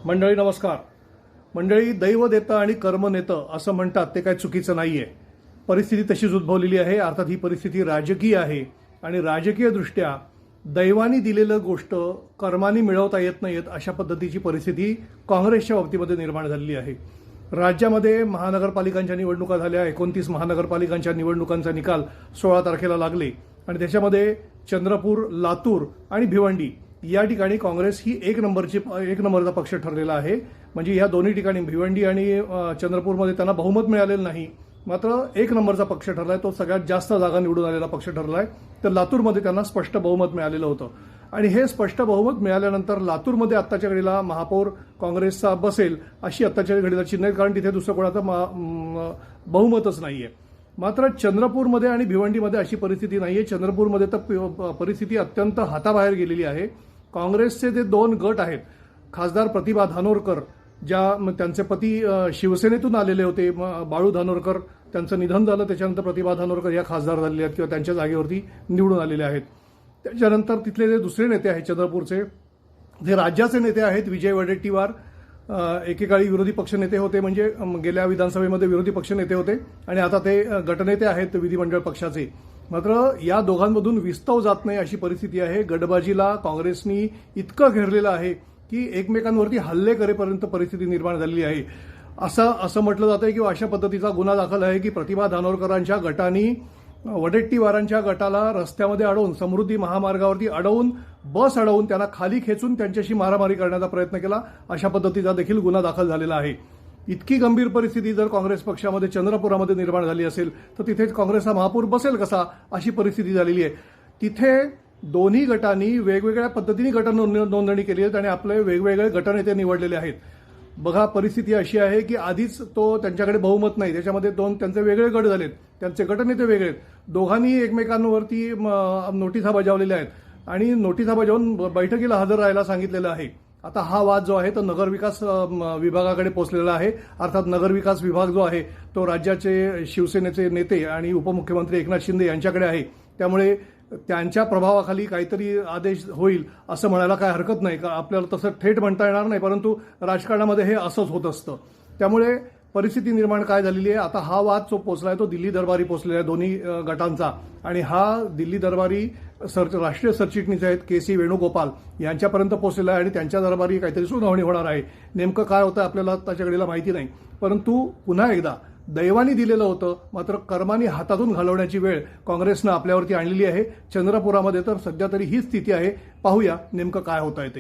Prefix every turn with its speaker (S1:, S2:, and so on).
S1: मंडळी नमस्कार. मंडळी, दैव देतं आणि कर्म नेतं असं म्हणतात, ते काय चुकीचं नाहीये. परिस्थिती तशीच उद्भवलेली आहे. अर्थात ही परिस्थिती राजकीय आहे आणि राजकीय दृष्ट्या दैवानी दिलेलं गोष्ट कर्मानी मिळवता येत नाहीत अशा पद्धतीची परिस्थिती काँग्रेसच्या बाबतीमध्ये निर्माण झालेली आहे. राज्यामध्ये महानगरपालिकांच्या निवडणुका झाल्या. 29 महानगरपालिकांच्या निवडणुकांचा निकाल 16 तारखेला लागले आणि त्याच्यामध्ये चंद्रपूर, लातूर आणि भिवंडी या ठिकाणी काँग्रेस ही एक नंबरचा पक्ष ठरलेला आहे. म्हणजे या दोन्ही ठिकाणी भिवंडी आणि चंद्रपूरमध्ये त्यांना बहुमत मिळालेलं नाही, मात्र एक नंबरचा पक्ष ठरलाय. तो सगळ्यात जास्त जागा निवडून आलेला पक्ष ठरलाय. तर लातूरमध्ये त्यांना स्पष्ट बहुमत मिळालेलं होतं आणि हे स्पष्ट बहुमत मिळाल्यानंतर लातूरमध्ये आत्ताच्या घडीला महापौर काँग्रेसचा बसेल अशी आत्ताच्या घडीला चिन्ह आहे, कारण तिथे दुसरं कोणाचं बहुमतच नाहीये. मात्र चंद्रपूरमध्ये आणि भिवंडीमध्ये अशी परिस्थिती नाहीये. चंद्रपूरमध्ये तर परिस्थिती अत्यंत हाताबाहेर गेलेली आहे. काँग्रेसचे जे दोन गट आहेत, खासदार प्रतिभा धानोरकर, त्यांचे पती शिवसेनेतून आलेले होते, बाळू धानोरकर, त्यांचं निधन झालं. त्याच्यानंतर प्रतिभा धानोरकर या खासदार झालेले आहेत किंवा त्यांच्या जागेवरती निवडून आलेले आहेत. त्याच्यानंतर तिथले जे दुसरे नेते आहेत चंद्रपूरचे, जे राज्याचे नेते आहेत, विजय वडेट्टीवार एकेकाळी विरोधी पक्षनेते होते, म्हणजे गेल्या विधानसभेमध्ये विरोधी पक्षनेते होते आणि आता ते गटनेते आहेत विधिमंडळ पक्षाचे. मात्र या दोघांमधून विस्तव जात नाही अशी परिस्थिती आहे. गटबाजीला काँग्रेसनी इतकं घेरलेलं आहे की एकमेकांवरती हल्ले करेपर्यंत परिस्थिती निर्माण झालेली आहे. असं म्हटलं जातंय की अशा पद्धतीचा गुन्हा दाखल आहे की प्रतिभा धानोरकरांच्या गटानी वडेट्टीवारांच्या गटाला रस्त्यामध्ये अडवून, समृद्धी महामार्गावरती अडवून, बस अडवून त्यांना खाली खेचून त्यांच्याशी मारामारी करण्याचा प्रयत्न केला. अशा पद्धतीचा देखील गुन्हा दाखल झालेला आहे. इतकी गंभीर परिस्थिती जर काँग्रेस पक्षामध्ये चंद्रपुरामध्ये निर्माण झाली असेल तर तिथे काँग्रेसचा महापौर बसेल कसा, अशी परिस्थिती झालेली आहे. तिथे दोन्ही गटांनी वेगवेगळ्या पद्धतीने गट नोंदणी केली आहे आणि आपले वेगवेगळे गटनेते निवडलेले आहेत. बघा, परिस्थिती अशी आहे की आधीच त्यांच्याकडे बहुमत नाही, त्याच्यामध्ये त्यांचे वेगळे गट झालेत, त्यांचे गटनेते वेगळे आहेत. दोघांनी एकमेकांवरती नोटिसा बजावलेल्या आहेत आणि नोटिसा बजावून बैठकीला हजर राहायला सांगितलेलं आहे. आता हा वाद जो आहे तो नगरविकास विभागाकडे पोहोचलेला आहे. अर्थात नगरविकास विभाग जो आहे तो राज्याचे शिवसेनेचे नेते आणि उपमुख्यमंत्री एकनाथ शिंदे यांच्याकडे आहे. त्यामुळे त्यांच्या प्रभावाखाली काहीतरी आदेश होईल असं म्हणायला काय हरकत नाही. आपल्याला तसं थेट म्हणता येणार नाही, परंतु राजकारणामध्ये हे असंच होत असतं. त्यामुळे परिस्थिती निर्माण काय झालेली आहे, आता हा वाद जो पोचलाय तो दिल्ली दरबारी पोचलेला आहे दोन्ही गटांचा. आणि हा दिल्ली दरबारी राष्ट्रीय सरचिटणीस आहेत के.सी. वेणुगोपाल यांच्यापर्यंत पोहोचलेला आहे आणि त्यांच्या दरबारी काहीतरी सुनावणी होणार आहे. नेमकं काय होतं आपल्याला त्याच्या घडीला माहिती नाही, परंतु पुन्हा एकदा दैवानी दिलेलं होतं, मात्र कर्मानी हातातून घालवण्याची वेळ काँग्रेसनं आपल्यावरती आणलेली आहे. चंद्रपुरामध्ये तर सध्या तरी ही स्थिती आहे. पाहूया नेमकं काय होत आहे ते.